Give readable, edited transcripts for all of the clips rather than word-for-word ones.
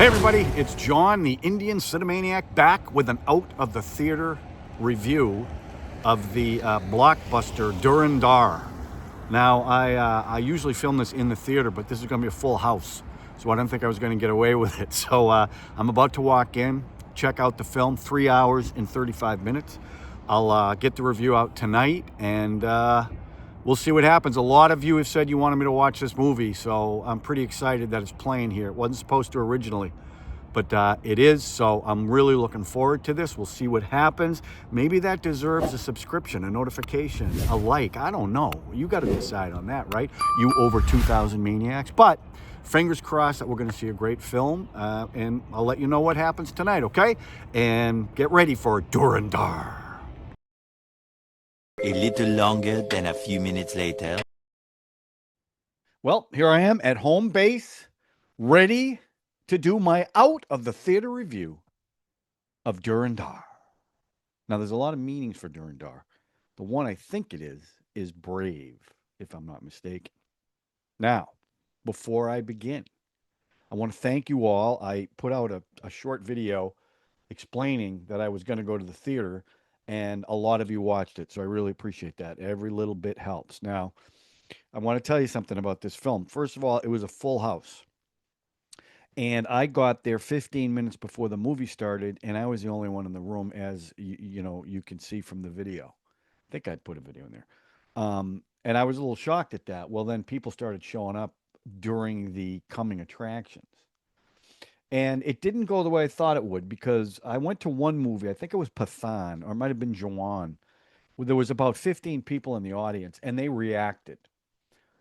Hey everybody, it's John, the Indian Cine-MANIAC, back with an out-of-the-theater review of the blockbuster Dhurandhar. Now, I usually film this in the theater, but this is going to be a full house, so I don't think I was going to get away with it. So I'm about to walk in, check out the film, 3 hours and 35 minutes. I'll get the review out tonight, and we'll see what happens. A lot of you have said you wanted me to watch this movie, so I'm pretty excited that it's playing here. It wasn't supposed to originally, but it is, so I'm really looking forward to this. We'll see what happens. Maybe that deserves a subscription, a notification, a like. I don't know. You got to decide on that, right? You over 2,000 maniacs. But fingers crossed that we're going to see a great film, and I'll let you know what happens tonight, okay? And get ready for Dhurandhar. A little longer than a few minutes later. Well, here I am at home base, ready to do my out-of-the-theater review of Dhurandhar. Now, there's a lot of meanings for Dhurandhar. The one I think it is brave, if I'm not mistaken. Now, before I begin, I want to thank you all. I put out a short video explaining that I was going to go to the theater, and a lot of you watched it, so I really appreciate that. Every little bit helps. Now, I want to tell you something about this film. First of all, it was a full house. And I got there 15 minutes before the movie started, and I was the only one in the room, as you can see from the video. I think I'd put a video in there. And I was a little shocked at that. Well, then people started showing up during the coming attractions. And it didn't go the way I thought it would, because I went to one movie, I think it was Pathan, or it might have been Ra.One, where there was about 15 people in the audience, and they reacted.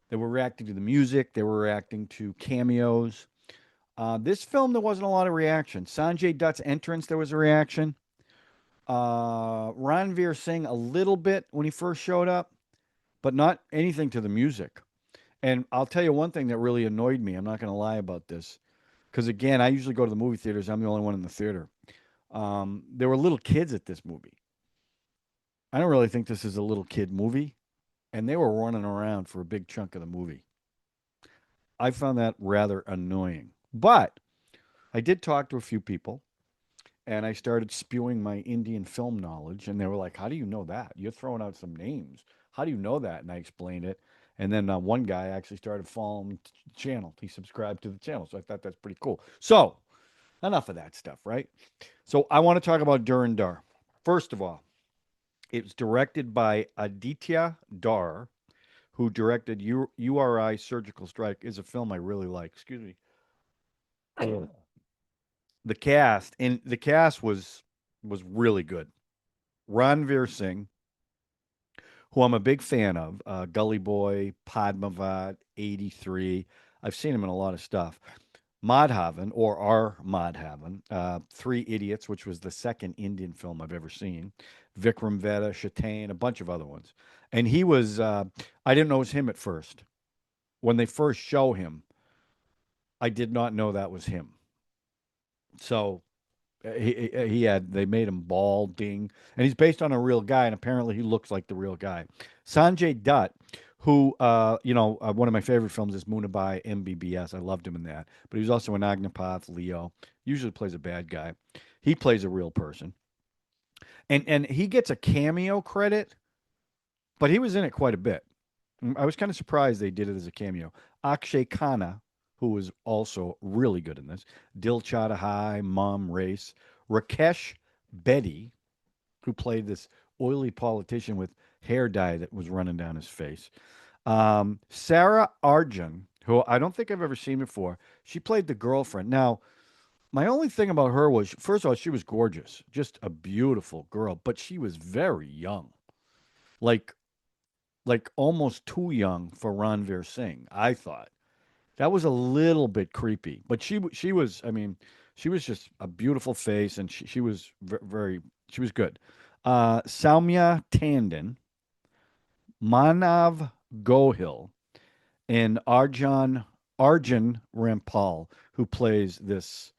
They were reacting to the music, they were reacting to cameos. This film, there wasn't a lot of reaction. Sanjay Dutt's entrance, there was a reaction. Ranveer Singh, a little bit when he first showed up, but not anything to the music. And I'll tell you one thing that really annoyed me. I'm not going to lie about this. Because, again, I usually go to the movie theaters. I'm the only one in the theater. There were little kids at this movie. I don't really think this is a little kid movie. And they were running around for a big chunk of the movie. I found that rather annoying. But I did talk to a few people, and I started spewing my Indian film knowledge, and they were like, how do you know that? You're throwing out some names. How do you know that? And I explained it. And then one guy actually started following the channel. He subscribed to the channel, so I thought that's pretty cool. So, enough of that stuff, right? So, I want to talk about Dhurandhar. First of all, it was directed by Aditya Dhar, who directed URI Surgical Strike. Is a film I really like. Excuse me. The cast was really good. Ranveer Singh, who I'm a big fan of, Gully Boy, Padmaavat, 83. I've seen him in a lot of stuff. Madhavan, or our Madhavan, Three Idiots, which was the second Indian film I've ever seen. Vikram Vedha, Shaitaan, a bunch of other ones. And he was, I didn't know it was him at first. When they first show him, I did not know that was him. So they made him balding, and he's based on a real guy, and apparently he looks like the real guy. Sanjay Dutt, who one of my favorite films is Munna by MBBS. I loved him in that, but he was also in Agneepath, Leo. Usually plays a bad guy. He plays a real person, and he gets a cameo credit, but he was in it quite a bit. I was kind of surprised they did it as a cameo. Akshaye Khanna, who was also really good in this. Dil Chahta Hai, Mom Race. Rakesh Bedi, who played this oily politician with hair dye that was running down his face. Sarah Arjun, who I don't think I've ever seen before. She played the girlfriend. Now, my only thing about her was, first of all, she was gorgeous. Just a beautiful girl. But she was very young. Like almost too young for Ranveer Singh, I thought. That was a little bit creepy, but she was, I mean, she was just a beautiful face, and she was she was good. Soumya Tandon, Manav Gohil, and Arjun Rampal, who plays this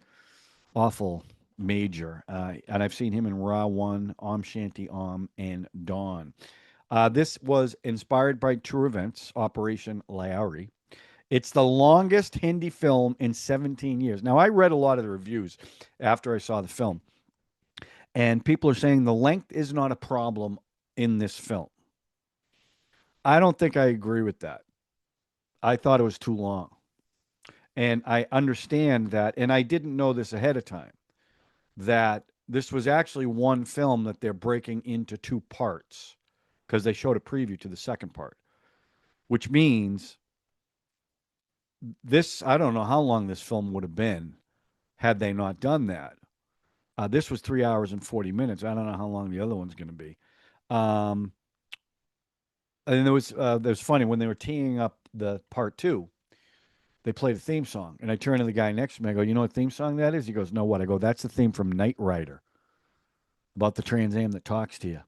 awful major. And I've seen him in Ra.One, Om Shanti Om, and Dawn. This was inspired by true events, Operation Laori. It's the longest Hindi film in 17 years. Now, I read a lot of the reviews after I saw the film, and people are saying the length is not a problem in this film. I don't think I agree with that. I thought it was too long. And I understand that, and I didn't know this ahead of time, that this was actually one film that they're breaking into two parts because they showed a preview to the second part, which means this, I don't know how long this film would have been had they not done that. This was 3 hours and 40 minutes. I don't know how long the other one's going to be. Um, and there was funny when they were teeing up the part two. They played a theme song, and I turn to the guy next to me. I go, "You know what theme song that is?" He goes, "No, what?" I go, "That's the theme from Knight Rider about the Trans Am that talks to you."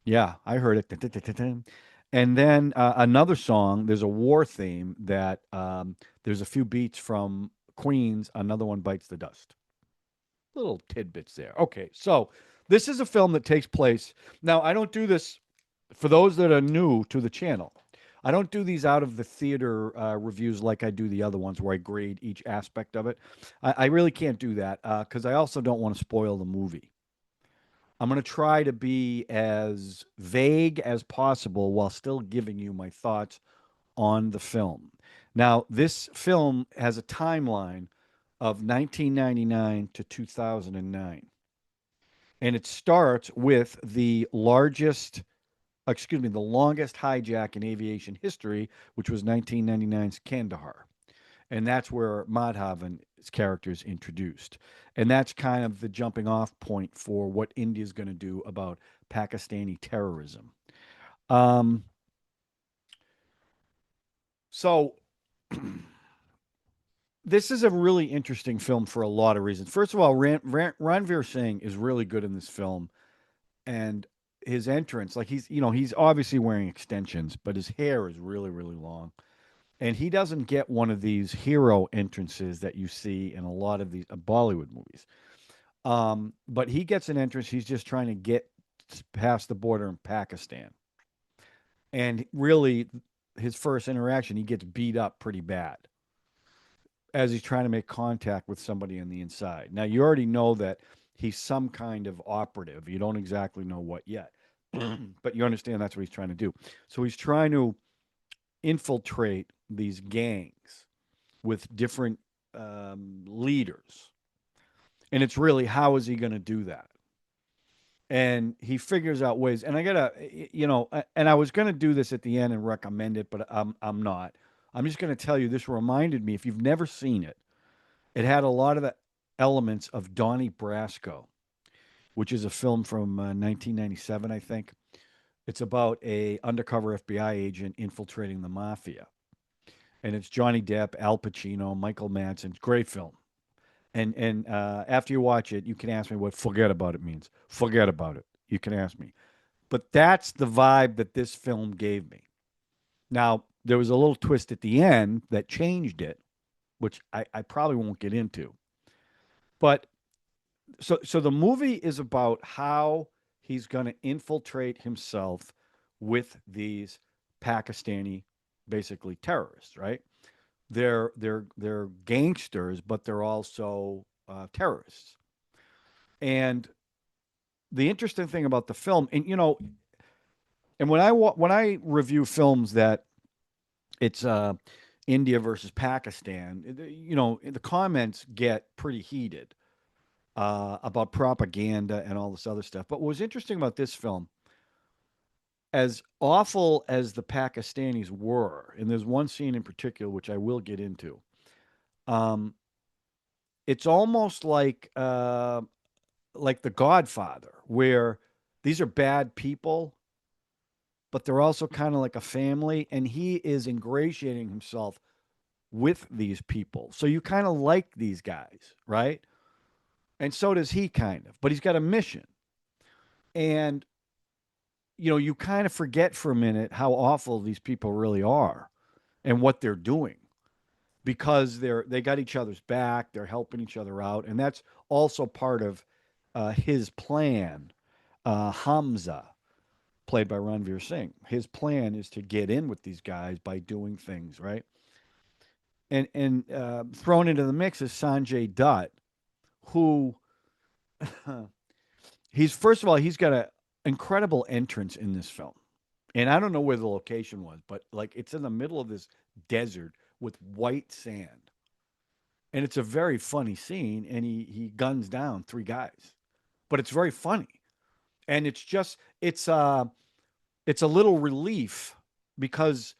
Yeah, I heard it. And then another song. There's a war theme that there's a few beats from Queen's. Another one bites the dust. Little tidbits there. Okay, so this is a film that takes place. Now, I don't do this for those that are new to the channel. I don't do these out of the theater reviews like I do the other ones where I grade each aspect of it. I really can't do that because I also don't want to spoil the movie. I'm going to try to be as vague as possible while still giving you my thoughts on the film. Now, this film has a timeline of 1999 to 2009. And it starts with the longest hijack in aviation history, which was 1999's Kandahar. And that's where Madhavan's character is introduced. And that's kind of the jumping off point for what India's going to do about Pakistani terrorism. Um, so this is a really interesting film for a lot of reasons. First of all, Ranveer Singh is really good in this film, and his entrance, like he's obviously wearing extensions, but his hair is really really long, and he doesn't get one of these hero entrances that you see in a lot of these Bollywood movies. But he gets an entrance. He's just trying to get past the border in Pakistan, and really, his first interaction, he gets beat up pretty bad as he's trying to make contact with somebody on the inside. Now, you already know that he's some kind of operative. You don't exactly know what yet, but you understand that's what he's trying to do. So he's trying to infiltrate these gangs with different leaders. And it's really, how is he going to do that? And he figures out ways. And I gotta, and I was gonna do this at the end and recommend it, but I'm not. I'm just gonna tell you this reminded me. If you've never seen it, it had a lot of the elements of Donnie Brasco, which is a film from 1997, I think. It's about a undercover FBI agent infiltrating the mafia, and it's Johnny Depp, Al Pacino, Michael Madsen. Great film. And after you watch it, you can ask me what "forget about it" means. Forget about it. You can ask me. But that's the vibe that this film gave me. Now, there was a little twist at the end that changed it, which I probably won't get into. But so the movie is about how he's going to infiltrate himself with these Pakistani, basically terrorists, right? They're gangsters, but they're also terrorists. And the interesting thing about the film, and and when I review films that it's India versus Pakistan, the comments get pretty heated about propaganda and all this other stuff. But what was interesting about this film, as awful as the Pakistanis were, and there's one scene in particular which I will get into. Um, it's almost like The Godfather, where these are bad people, but they're also kind of like a family, and he is ingratiating himself with these people. So you kind of like these guys, right? And so does he kind of, but he's got a mission. And you kind of forget for a minute how awful these people really are and what they're doing because they got each other's back, they're helping each other out, and that's also part of his plan. Hamza, played by Ranveer Singh, his plan is to get in with these guys by doing things right. And thrown into the mix is Sanjay Dutt, who he's first of all he's got an incredible entrance in this film, and I don't know where the location was, but like it's in the middle of this desert with white sand, and it's a very funny scene, and he guns down three guys, but it's very funny, and it's a little relief because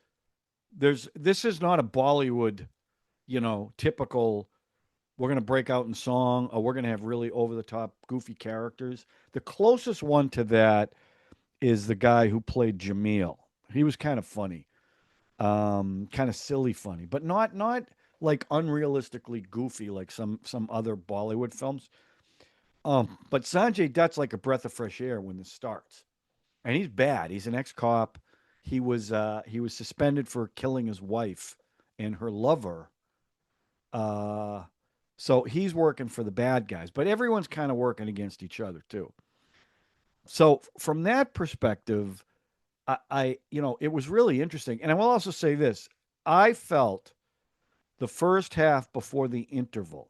there's this is not a Bollywood, typical we're going to break out in song or we're going to have really over the top goofy characters. The closest one to that is the guy who played Jamil. He was kind of funny, kind of silly funny, but not like unrealistically goofy like some other Bollywood films. But Sanjay Dutt's like a breath of fresh air when this starts, and he's bad. He's an ex cop. He was suspended for killing his wife and her lover. Uh, so he's working for the bad guys, but everyone's kind of working against each other too. So from that perspective, it was really interesting. And I will also say this: I felt the first half before the interval,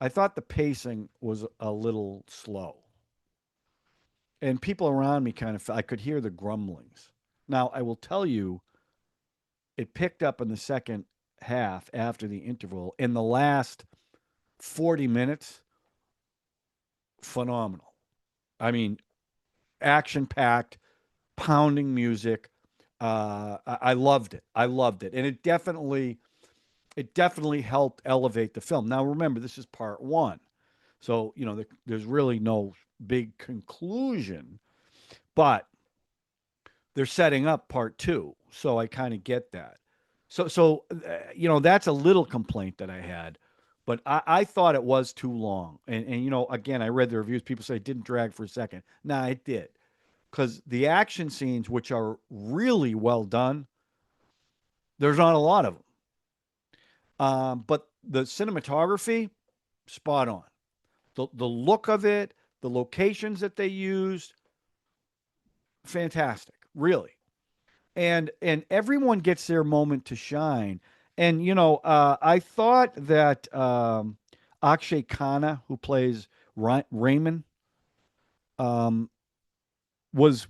I thought the pacing was a little slow, and people around me kind of, I could hear the grumblings. Now I will tell you, it picked up in the second half after the interval. In the last 40 minutes, phenomenal. I mean, action packed, pounding music. I loved it. I loved it, and it definitely helped elevate the film. Now, remember, this is part one, so there's really no big conclusion, but they're setting up part two, so I kind of get that. So that's a little complaint that I had, but I thought it was too long, and again, I read the reviews. People say it didn't drag for a second. Nah, it did because the action scenes, which are really well done, there's not a lot of them. But the cinematography, spot on. The look of it, the locations that they used, fantastic, really. And everyone gets their moment to shine. And I thought that Akshay Khanna, who plays Raymond, um, was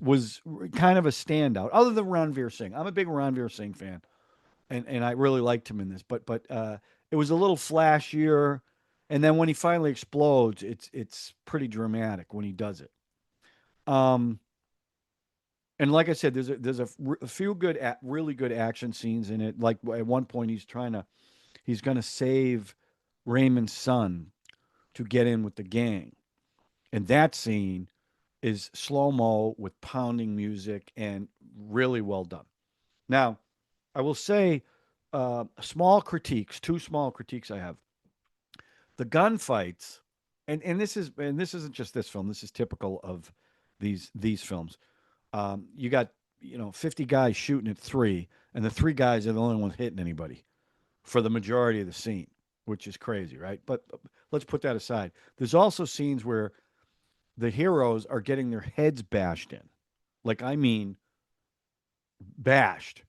kind of a standout. Other than Ranveer Singh, I'm a big Ranveer Singh fan, and I really liked him in this. But it was a little flashier, and then when he finally explodes, it's pretty dramatic when he does it. Um, and like I said, there's a few really good action scenes in it. Like at one point, he's gonna save Raymond's son to get in with the gang, and that scene is slow mo with pounding music and really well done. Now, I will say, two small critiques I have. The gunfights, and this isn't just this film. This is typical of these films. You got 50 guys shooting at three, and the three guys are the only ones hitting anybody for the majority of the scene, which is crazy, right? But let's put that aside. There's also scenes where the heroes are getting their heads bashed in, like I mean bashed,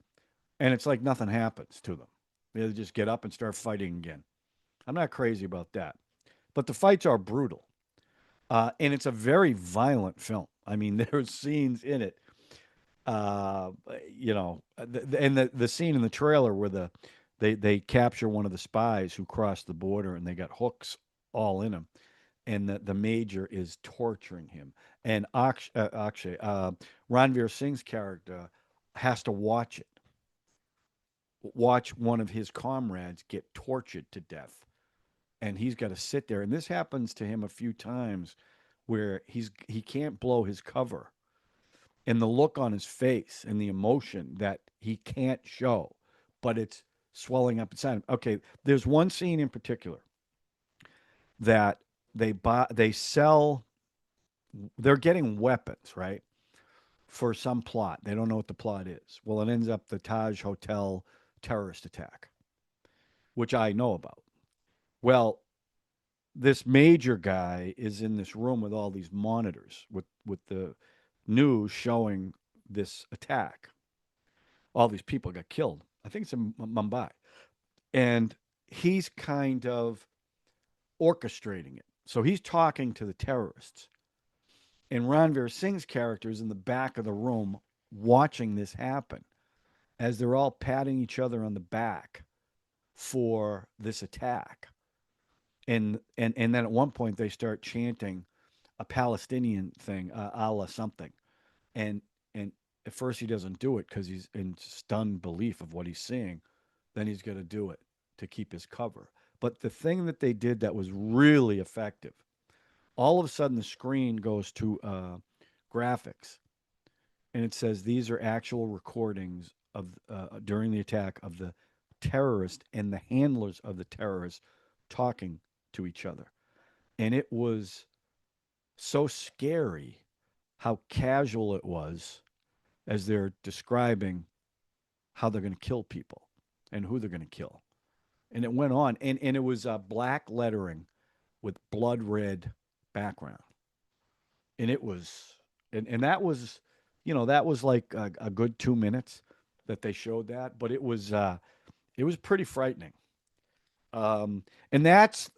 and it's like nothing happens to them. They just get up and start fighting again. I'm not crazy about that, but the fights are brutal, and it's a very violent film. I mean, there's scenes in it, uh, and the scene in the trailer where they capture one of the spies who crossed the border, and they got hooks all in him, and the major is torturing him, and Akshay, Ranveer Singh's character has to watch one of his comrades get tortured to death, and he's got to sit there. And this happens to him a few times where he can't blow his cover, and the look on his face and the emotion that he can't show, but it's swelling up inside him. Okay, there's one scene in particular that they sell. They're getting weapons, right, for some plot. They don't know what the plot is. Well, it ends up the Taj Hotel terrorist attack, which I know about. Well, this major guy is in this room with all these monitors with the news showing this attack. All these people got killed. I think it's in Mumbai. and he's kind of orchestrating it. So he's talking to the terrorists, and Ranveer Singh's character is in the back of the room watching this happen as they're all patting each other on the back for this attack. And then at one point they start chanting a Palestinian thing, Allah something, and and at first he doesn't do it because he's in stunned belief of what he's seeing. Then he's going to do it to keep his cover. But the thing that they did that was really effective, all of a sudden the screen goes to graphics, and it says these are actual recordings of during the attack of the terrorist and the handlers of the terrorists talking to each other. And it was so scary how casual it was as they're describing how they're going to kill people and who they're going to kill. And it went on, and it was black lettering with blood red background, and it was, and that was, that was like a good 2 minutes that they showed that, but it was pretty frightening. And that's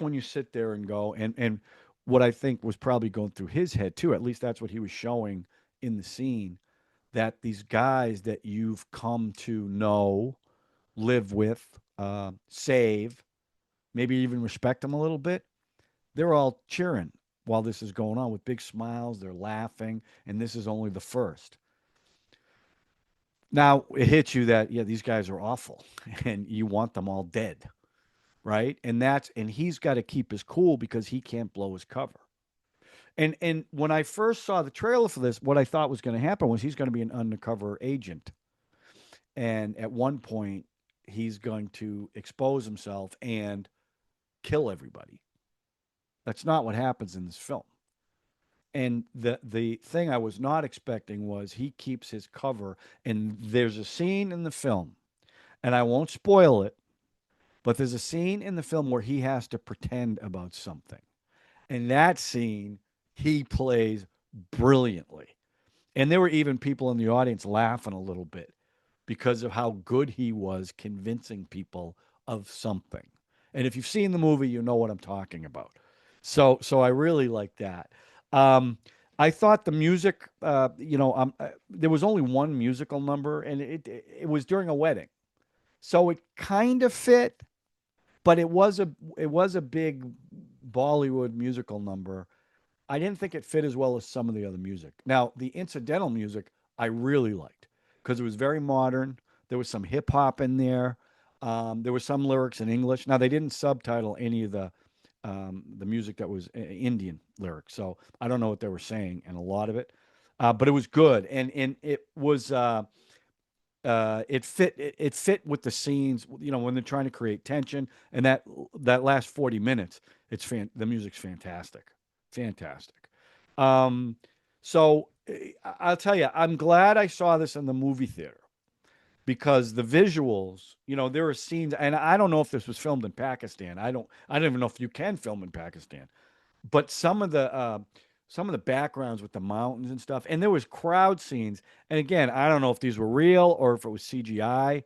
when you sit there and go, and what I think was probably going through his head too. At least that's what he was showing in the scene. That these guys that you've come to know, live with, save, maybe even respect them a little bit. They're all cheering while this is going on with big smiles. They're laughing, and this is only the first. Now it hits you that yeah, these guys are awful, and you want them all dead, right? And he's got to keep his cool because he can't blow his cover. And when I first saw the trailer for this, what I thought was going to happen was he's going to be an undercover agent, and at one point he's going to expose himself and kill everybody. That's not what happens in this film. And the thing I was not expecting was he keeps his cover, and there's a scene in the film, and I won't spoil it, but there's a scene in the film where he has to pretend about something. And that scene he plays brilliantly. And there were even people in the audience laughing a little bit because of how good he was convincing people of something. And if you've seen the movie, you know what I'm talking about. So I really like that. Um, I thought the music, there was only one musical number, and it was during a wedding, so it kind of fit, but it was a big Bollywood musical number. I didn't think it fit as well as some of the other music. Now, the incidental music I really liked because it was very modern. There was some hip hop in there. There were some lyrics in English. Now, they didn't subtitle any of the music that was Indian lyrics, so I don't know what they were saying in a lot of it. But it was good, and it fit with the scenes. When they're trying to create tension, and that last 40 minutes, the music's fantastic, fantastic. Um, so I'll tell you, I'm glad I saw this in the movie theater because the visuals, there are scenes, and I don't know if this was filmed in Pakistan. I don't even know if you can film in Pakistan, but some of the backgrounds with the mountains and stuff, and there was crowd scenes. And again, I don't know if these were real or if it was CGI,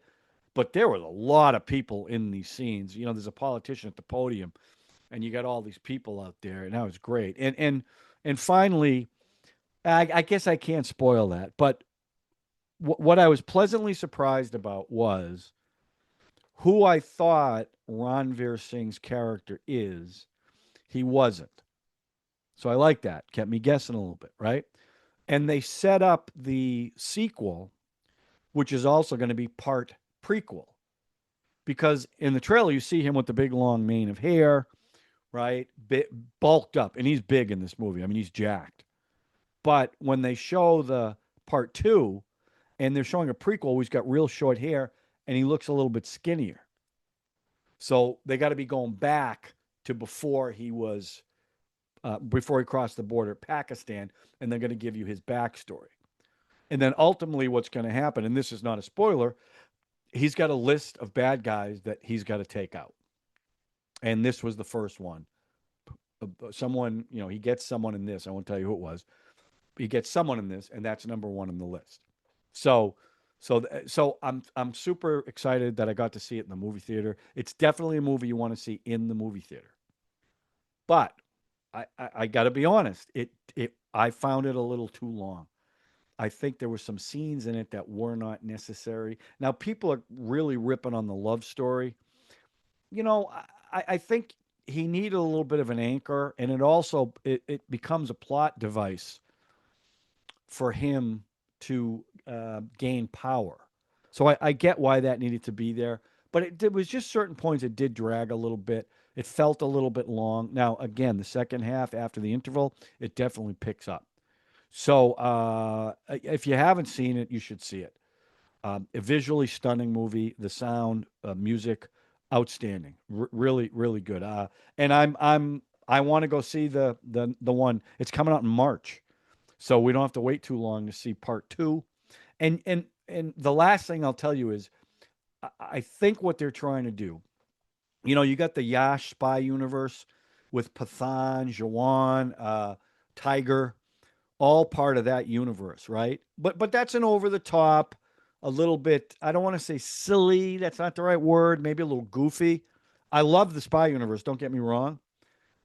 but there was a lot of people in these scenes. There's a politician at the podium, and you got all these people out there, and that was great. And finally, I guess I can't spoil that, but what I was pleasantly surprised about was who I thought Ranveer Singh's character is. He wasn't. So I like that. Kept me guessing a little bit, right? And they set up the sequel, which is also going to be part prequel. Because in the trailer, you see him with the big long mane of hair, right? Bulked up. And he's big in this movie. I mean, he's jacked. But when they show the part two and they're showing a prequel, he's got real short hair and he looks a little bit skinnier. So they got to be going back to before he crossed the border at Pakistan, and they're going to give you his backstory. And then ultimately, what's going to happen, and this is not a spoiler, he's got a list of bad guys that he's got to take out. And this was the first one. Someone, he gets someone in this. I won't tell you who it was. He gets someone in this, and that's number one on the list. So So I'm super excited that I got to see it in the movie theater. It's definitely a movie you want to see in the movie theater. But I got to be honest, it I found it a little too long. I think there were some scenes in it that were not necessary. Now people are really ripping on the love story. I think he needed a little bit of an anchor, and it becomes a plot device for him to gain power. So I get why that needed to be there, but it was just certain points it did drag a little bit. It felt a little bit long. Now, again, the second half after the interval, it definitely picks up. So if you haven't seen it, you should see it. A visually stunning movie. The sound, music, outstanding. Really, really good. And I want to go see the one. It's coming out in March, so we don't have to wait too long to see part two. And the last thing I'll tell you is, I think what they're trying to do. You got the Yash spy universe with Pathan, Jawan, Tiger, all part of that universe, right? But that's an over the top, a little bit. I don't want to say silly. That's not the right word. Maybe a little goofy. I love the spy universe. Don't get me wrong.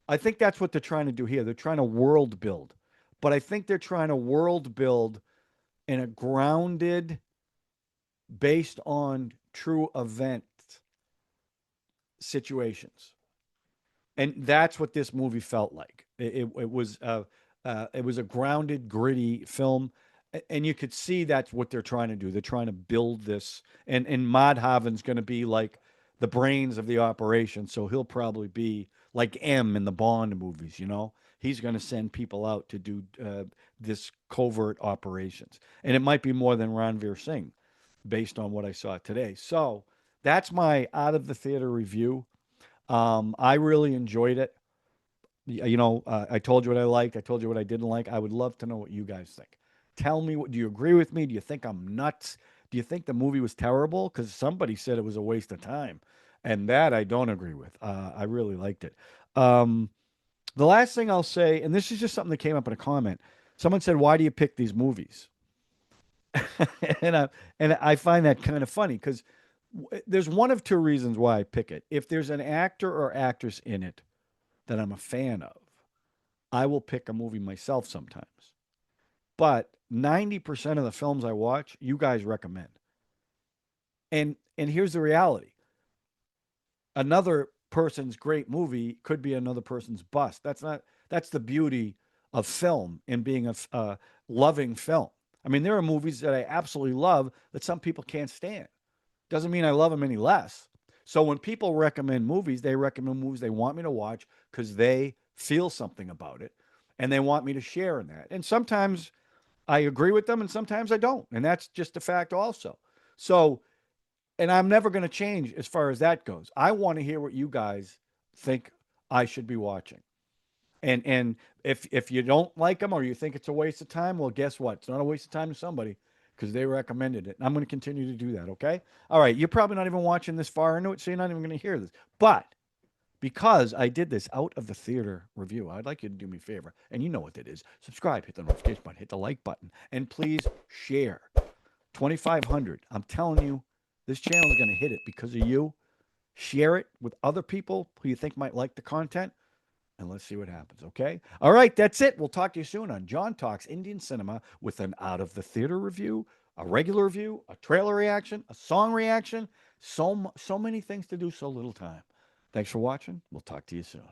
I think that's what they're trying to do here. They're trying to world build, but I think they're trying to world build in a grounded, based on true event situations, and that's what this movie felt like. It was a grounded, gritty film, and you could see that's what they're trying to do. They're trying to build this, and Madhavan's going to be like the brains of the operation, so he'll probably be like M in the Bond movies. He's going to send people out to do this covert operations, and it might be more than Ranveer Singh, based on what I saw today. So that's my out of the theater review. I really enjoyed it. I told you what I liked. I told you what I didn't like. I would love to know what you guys think. Tell me, what do you agree with me? Do you think I'm nuts? Do you think the movie was terrible? Because somebody said it was a waste of time, and that I don't agree with. I really liked it. Um, the last thing I'll say, and this is just something that came up in a comment. Someone said, "Why do you pick these movies?" and I and I find that kind of funny because there's one of two reasons why I pick it. If there's an actor or actress in it that I'm a fan of, I will pick a movie myself sometimes. But 90% of the films I watch, you guys recommend. And here's the reality. Another person's great movie could be another person's bust. That's the beauty of film and being a loving film. I mean, there are movies that I absolutely love that some people can't stand. Doesn't mean I love them any less. So when people recommend movies, they recommend movies they want me to watch because they feel something about it and they want me to share in that. And sometimes I agree with them and sometimes I don't. And that's just a fact also. So, and I'm never going to change as far as that goes. I want to hear what you guys think I should be watching. And if you don't like them or you think it's a waste of time, well, guess what? It's not a waste of time to somebody because they recommended it. And I'm going to continue to do that. Okay. All right. You're probably not even watching this far into it, so you're not even going to hear this. But because I did this out of the theater review, I'd like you to do me a favor. And you know what it is. Subscribe, hit the notification button, hit the like button, and please share. 2,500. I'm telling you, this channel is going to hit it because of you. Share it with other people who you think might like the content, and let's see what happens, okay? All right, that's it. We'll talk to you soon on John Talks Indian Cinema with an out of the theater review, a regular review, a trailer reaction, a song reaction. So many things to do, so little time. Thanks for watching. We'll talk to you soon.